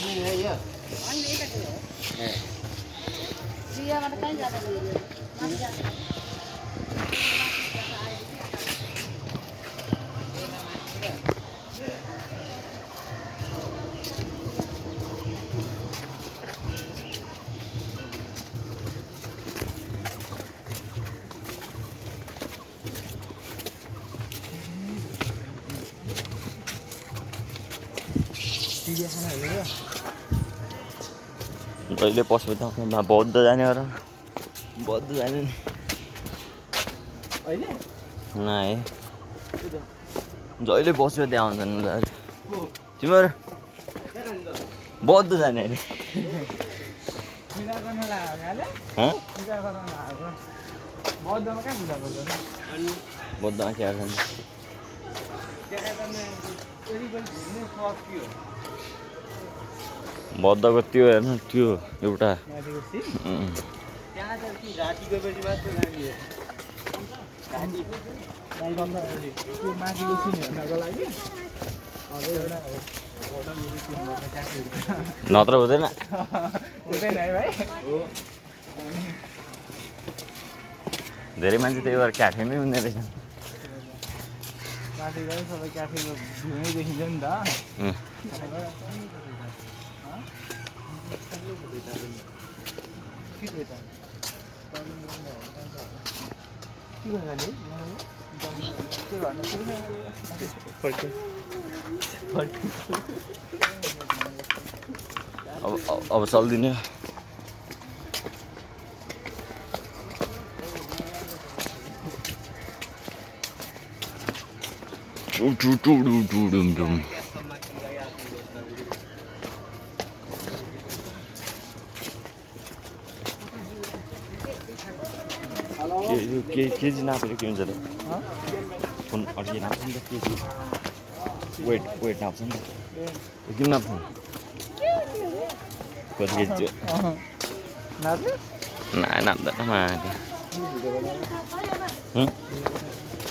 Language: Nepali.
नहीं है ये जिया मतलब कहीं ज्यादा नहीं है मत ज्यादा जहिले पशु मा बौद्ध जाने हो र बौद्ध जाने नि नाइ जहिले बस्यो त्यहाँ आउँछन् तिमीहरू बौद्ध जाने अरे बौद्धमा के गर्छन् बौद्धको त्यो हेर्नु त्यो एउटा नत्र हुँदैन धेरै मान्छे त्यही भएर क्याफेमै हुने रहेछन् माथि गए सबै क्याफेको भ्यू नै देखिन्छ नि त अब चल्दिने केजी नापेर के हुन्छ त फोन अघि नाप्छ नि त केजी वेट नाप्छ नि त किन नाप्छ कति केजी थियो नाप्दैन